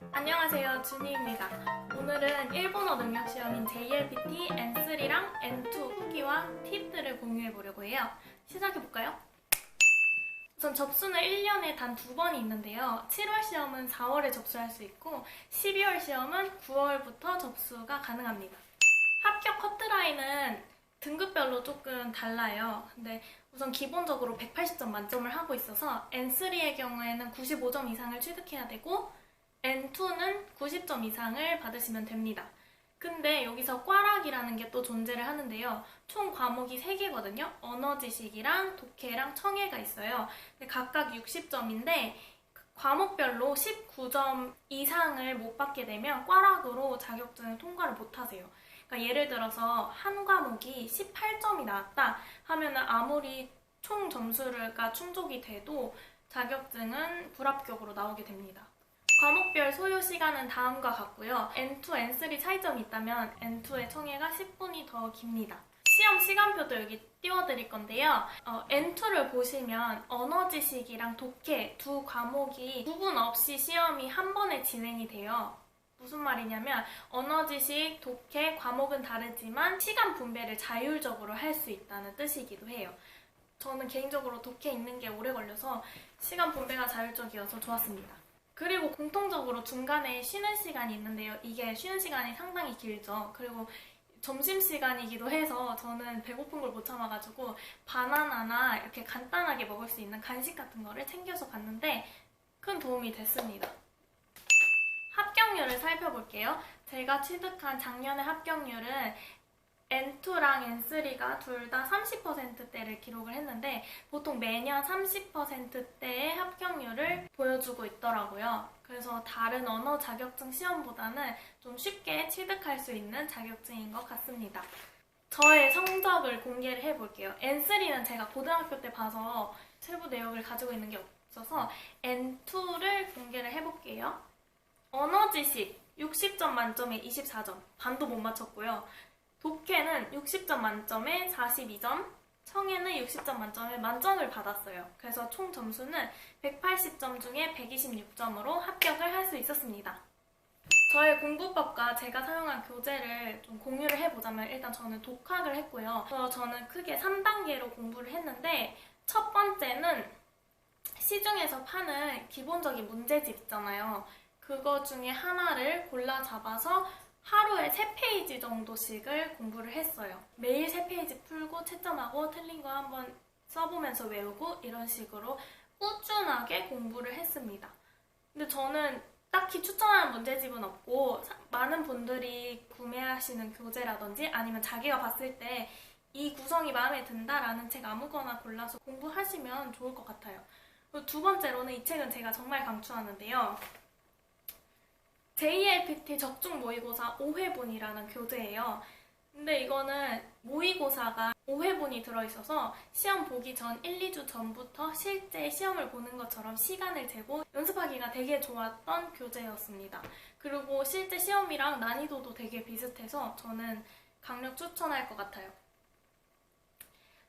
안녕하세요, 준희입니다. 오늘은 일본어 능력 시험인 JLPT N3랑 N2 후기와 팁들을 공유해 보려고 해요. 시작해 볼까요? 우선 접수는 1년에 단 2번이 있는데요. 7월 시험은 4월에 접수할 수 있고 12월 시험은 9월부터 접수가 가능합니다. 합격 커트라인은 등급별로 조금 달라요. 근데 우선 기본적으로 180점 만점을 하고 있어서 N3의 경우에는 95점 이상을 취득해야 되고 N2는 90점 이상을 받으시면 됩니다. 근데 여기서 꽈락이라는 게 또 존재를 하는데요. 총 과목이 3개거든요. 언어 지식이랑 독해랑 청해가 있어요. 근데 각각 60점인데 과목별로 19점 이상을 못 받게 되면 꽈락으로 자격증을 통과를 못 하세요. 그러니까 예를 들어서 한 과목이 18점이 나왔다 하면은 아무리 총 점수가 충족이 돼도 자격증은 불합격으로 나오게 됩니다. 과목별 소요 시간은 다음과 같고요. N2, N3 차이점이 있다면 N2의 청해가 10분이 더 깁니다. 시험 시간표도 여기 띄워드릴 건데요. N2를 보시면 언어 지식이랑 독해 두 과목이 구분 없이 시험이 한 번에 진행이 돼요. 무슨 말이냐면 언어 지식, 독해 과목은 다르지만 시간 분배를 자율적으로 할 수 있다는 뜻이기도 해요. 저는 개인적으로 독해 읽는 게 오래 걸려서 시간 분배가 자율적이어서 좋았습니다. 그리고 공통적으로 중간에 쉬는 시간이 있는데요. 이게 쉬는 시간이 상당히 길죠. 그리고 점심시간이기도 해서 저는 배고픈 걸 못 참아가지고 바나나나 이렇게 간단하게 먹을 수 있는 간식 같은 거를 챙겨서 갔는데 큰 도움이 됐습니다. 합격률을 살펴볼게요. 제가 취득한 작년의 합격률은 N2랑 N3가 둘 다 30%대를 기록을 했는데 보통 매년 30%대의 합격률을 보여주고 있더라고요. 그래서 다른 언어 자격증 시험보다는 좀 쉽게 취득할 수 있는 자격증인 것 같습니다. 저의 성적을 공개를 해볼게요. N3는 제가 고등학교 때 봐서 세부 내역을 가지고 있는 게 없어서 N2를 공개를 해볼게요. 언어 지식 60점 만점에 24점, 반도 못 맞췄고요. 독해는 60점 만점에 42점, 청해는 60점 만점에 만점을 받았어요. 그래서 총 점수는 180점 중에 126점으로 합격을 할 수 있었습니다. 저의 공부법과 제가 사용한 교재를 좀 공유를 해보자면 일단 저는 독학을 했고요. 저는 크게 3단계로 공부를 했는데 첫 번째는 시중에서 파는 기본적인 문제집 있잖아요. 그거 중에 하나를 골라 잡아서 하루에 3페이지 정도씩을 공부를 했어요. 매일 3페이지 풀고 채점하고 틀린 거 한번 써보면서 외우고 이런 식으로 꾸준하게 공부를 했습니다. 근데 저는 딱히 추천하는 문제집은 없고 많은 분들이 구매하시는 교재라든지 아니면 자기가 봤을 때 이 구성이 마음에 든다라는 책 아무거나 골라서 공부하시면 좋을 것 같아요. 그리고 두 번째로는 이 책은 제가 정말 강추하는데요. JLPT 적중 모의고사 5회분이라는 교재예요. 근데 이거는 모의고사가 5회분이 들어있어서 시험 보기 전 1, 2주 전부터 실제 시험을 보는 것처럼 시간을 재고 연습하기가 되게 좋았던 교재였습니다. 그리고 실제 시험이랑 난이도도 되게 비슷해서 저는 강력 추천할 것 같아요.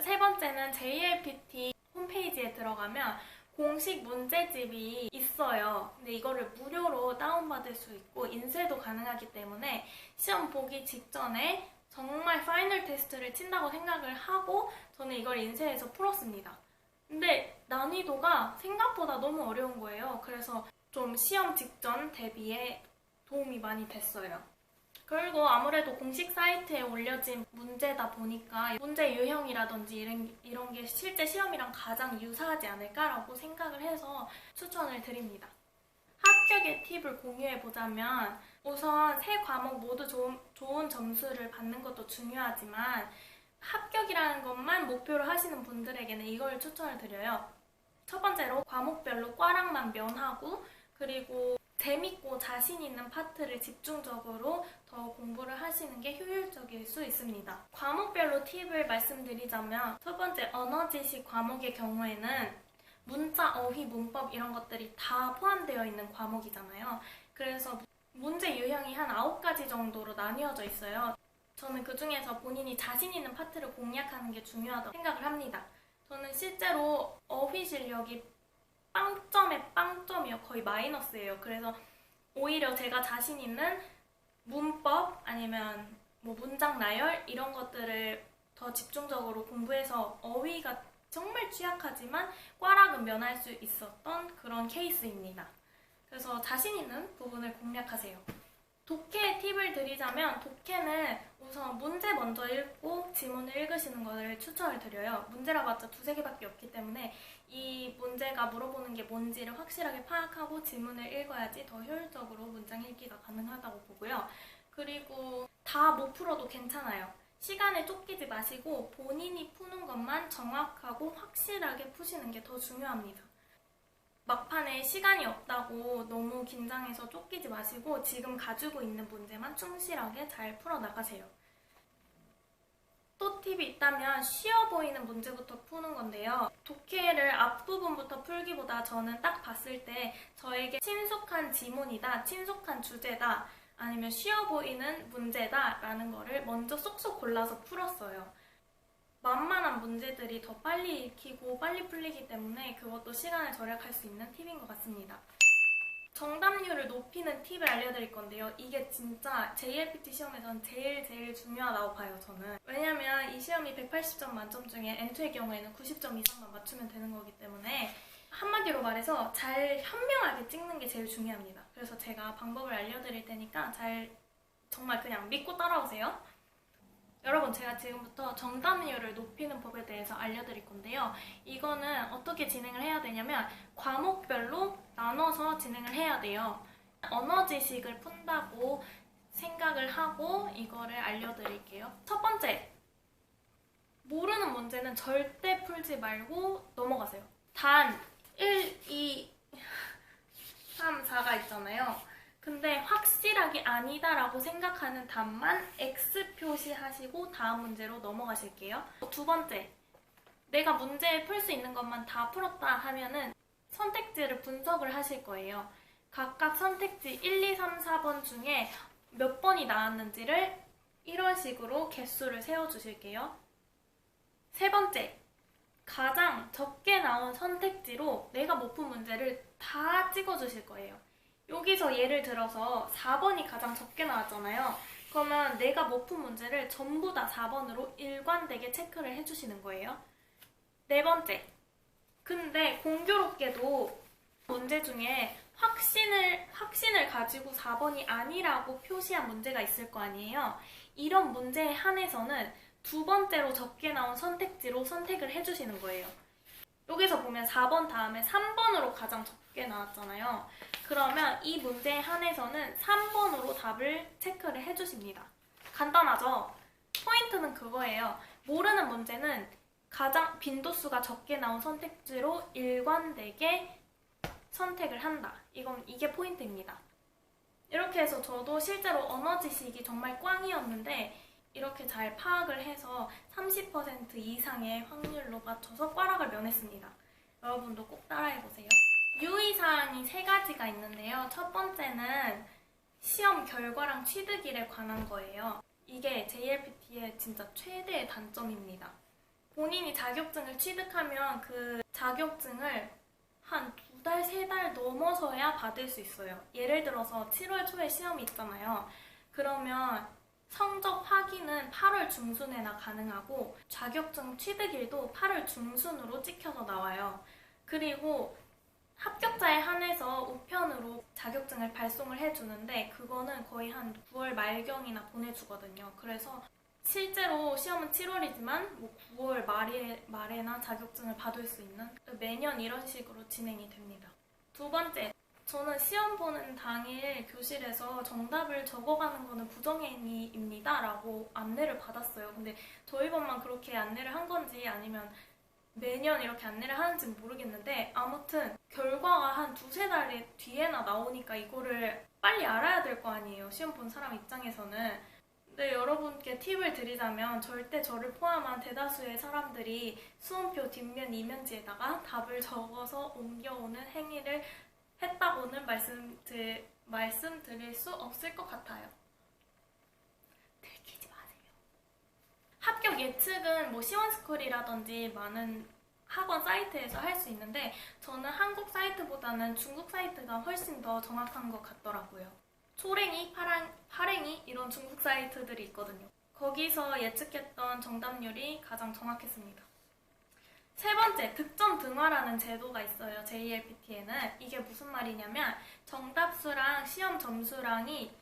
세 번째는 JLPT 홈페이지에 들어가면 공식 문제집이 있어요. 근데 이거를 무료로 다운받을 수 있고 인쇄도 가능하기 때문에 시험 보기 직전에 정말 파이널 테스트를 친다고 생각을 하고 저는 이걸 인쇄해서 풀었습니다. 근데 난이도가 생각보다 너무 어려운 거예요. 그래서 좀 시험 직전 대비에 도움이 많이 됐어요. 그리고 아무래도 공식 사이트에 올려진 문제다 보니까 문제 유형이라든지 이런 게 실제 시험이랑 가장 유사하지 않을까라고 생각을 해서 추천을 드립니다. 합격의 팁을 공유해보자면 우선 세 과목 모두 좋은 점수를 받는 것도 중요하지만 합격이라는 것만 목표로 하시는 분들에게는 이걸 추천을 드려요. 첫 번째로 과목별로 꽈락만 면하고 그리고 재밌고 자신 있는 파트를 집중적으로 더 공부를 하시는 게 효율적일 수 있습니다. 과목별로 팁을 말씀드리자면 첫 번째 언어 지식 과목의 경우에는 문자, 어휘, 문법 이런 것들이 다 포함되어 있는 과목이잖아요. 그래서 문제 유형이 한 9가지 정도로 나뉘어져 있어요. 저는 그 중에서 본인이 자신 있는 파트를 공략하는 게 중요하다고 생각을 합니다. 저는 실제로 어휘 실력이 빵점에 빵점이요. 거의 마이너스예요. 그래서 오히려 제가 자신 있는 문법 아니면 뭐 문장 나열 이런 것들을 더 집중적으로 공부해서 어휘가 정말 취약하지만 꽈락은 면할 수 있었던 그런 케이스입니다. 그래서 자신 있는 부분을 공략하세요. 독해 팁을 드리자면 독해는 우선 문제 먼저 읽고 지문을 읽으시는 것을 추천을 드려요. 문제라 봤자 두세 개밖에 없기 때문에 이 문제가 물어보는 게 뭔지를 확실하게 파악하고 지문을 읽어야지 더 효율적으로 문장 읽기가 가능하다고 보고요. 그리고 다 못 풀어도 괜찮아요. 시간에 쫓기지 마시고 본인이 푸는 것만 정확하고 확실하게 푸시는 게 더 중요합니다. 막판에 시간이 없다고 너무 긴장해서 쫓기지 마시고 지금 가지고 있는 문제만 충실하게 잘 풀어나가세요. 또 팁이 있다면 쉬워 보이는 문제부터 푸는 건데요. 독해를 앞부분부터 풀기보다 저는 딱 봤을 때 저에게 친숙한 지문이다, 친숙한 주제다, 아니면 쉬워 보이는 문제다 라는 거를 먼저 쏙쏙 골라서 풀었어요. 만만한 문제들이 더 빨리 익히고 빨리 풀리기 때문에 그것도 시간을 절약할 수 있는 팁인 것 같습니다. 정답률을 높이는 팁을 알려드릴 건데요. 이게 진짜 JLPT 시험에선 제일 중요하다고 봐요, 저는. 왜냐면 이 시험이 180점 만점 중에 N2의 경우에는 90점 이상만 맞추면 되는 거기 때문에 한마디로 말해서 잘 현명하게 찍는 게 제일 중요합니다. 그래서 제가 방법을 알려드릴 테니까 정말 그냥 믿고 따라오세요. 여러분, 제가 지금부터 정답률을 높이는 법에 대해서 알려드릴 건데요. 이거는 어떻게 진행을 해야 되냐면 과목별로 나눠서 진행을 해야 돼요. 언어 지식을 푼다고 생각을 하고 이거를 알려드릴게요. 첫 번째, 모르는 문제는 절대 풀지 말고 넘어가세요. 단 1, 2, 3, 4가 있잖아요. 근데 확실하게 아니다라고 생각하는 답만 X 표시하시고 다음 문제로 넘어가실게요. 두 번째, 내가 문제 풀 수 있는 것만 다 풀었다 하면은 선택지를 분석을 하실 거예요. 각각 선택지 1, 2, 3, 4번 중에 몇 번이 나왔는지를 이런 식으로 개수를 세워주실게요. 세 번째, 가장 적게 나온 선택지로 내가 못 푼 문제를 다 찍어주실 거예요. 여기서 예를 들어서 4번이 가장 적게 나왔잖아요. 그러면 내가 못 푼 문제를 전부 다 4번으로 일관되게 체크를 해주시는 거예요. 네 번째, 근데 공교롭게도 문제 중에 확신을 가지고 4번이 아니라고 표시한 문제가 있을 거 아니에요. 이런 문제에 한해서는 두 번째로 적게 나온 선택지로 선택을 해주시는 거예요. 여기서 보면 4번 다음에 3번으로 가장 적게 나왔잖아요. 그러면 이 문제에 한해서는 3번으로 답을 체크를 해주십니다. 간단하죠? 포인트는 그거예요. 모르는 문제는 가장 빈도수가 적게 나온 선택지로 일관되게 선택을 한다. 이게 포인트입니다. 이렇게 해서 저도 실제로 언어 지식이 정말 꽝이었는데 이렇게 잘 파악을 해서 30% 이상의 확률로 맞춰서 꽈락을 면했습니다. 여러분도 꼭 따라해보세요. 유의사항이 3가지가 있는데요. 첫 번째는 시험 결과랑 취득일에 관한 거예요. 이게 JLPT의 진짜 최대의 단점입니다. 본인이 자격증을 취득하면 그 자격증을 한 2달, 3달 넘어서야 받을 수 있어요. 예를 들어서 7월 초에 시험이 있잖아요. 그러면 성적 확인은 8월 중순에나 가능하고 자격증 취득일도 8월 중순으로 찍혀서 나와요. 그리고 합격자에 한해서 우편으로 자격증을 발송을 해주는데 그거는 거의 한 9월 말경이나 보내주거든요. 그래서 실제로 시험은 7월이지만 뭐 9월 말에나 자격증을 받을 수 있는 매년 이런 식으로 진행이 됩니다. 두 번째, 저는 시험 보는 당일 교실에서 정답을 적어가는 거는 부정행위입니다 라고 안내를 받았어요. 근데 저희 반만 그렇게 안내를 한 건지 아니면 매년 이렇게 안내를 하는지 모르겠는데 아무튼 결과가 한 2~3달 뒤에나 나오니까 이거를 빨리 알아야 될 거 아니에요. 시험 본 사람 입장에서는. 근데 여러분께 팁을 드리자면 절대 저를 포함한 대다수의 사람들이 수험표 뒷면 이면지에다가 답을 적어서 옮겨오는 행위를 했다고는 말씀드릴 수 없을 것 같아요. 들키지 마세요. 합격 예측은 뭐 시원스쿨이라든지 많은 학원 사이트에서 할 수 있는데 저는 한국 사이트보다는 중국 사이트가 훨씬 더 정확한 것 같더라고요. 초랭이, 파랭이 이런 중국 사이트들이 있거든요. 거기서 예측했던 정답률이 가장 정확했습니다. 세 번째, 득점 등화라는 제도가 있어요. JLPT에는. 이게 무슨 말이냐면 정답수랑 시험 점수랑이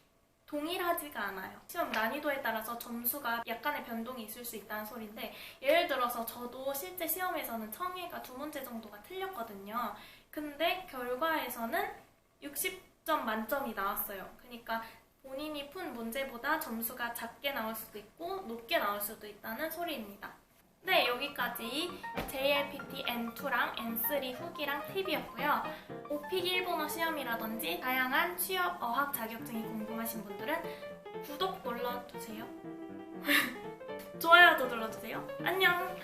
동일하지가 않아요. 시험 난이도에 따라서 점수가 약간의 변동이 있을 수 있다는 소리인데, 예를 들어서 저도 실제 시험에서는 청해가 2문제 정도가 틀렸거든요. 근데 결과에서는 60점 만점이 나왔어요. 그러니까 본인이 푼 문제보다 점수가 작게 나올 수도 있고 높게 나올 수도 있다는 소리입니다. 네, 여기까지 JLPT N2랑 N3 후기랑 팁이었고요. 오픽 일본어 시험이라든지 다양한 취업 어학 자격증이 궁금하신 분들은 구독 눌러주세요. 좋아요도 눌러주세요. 안녕!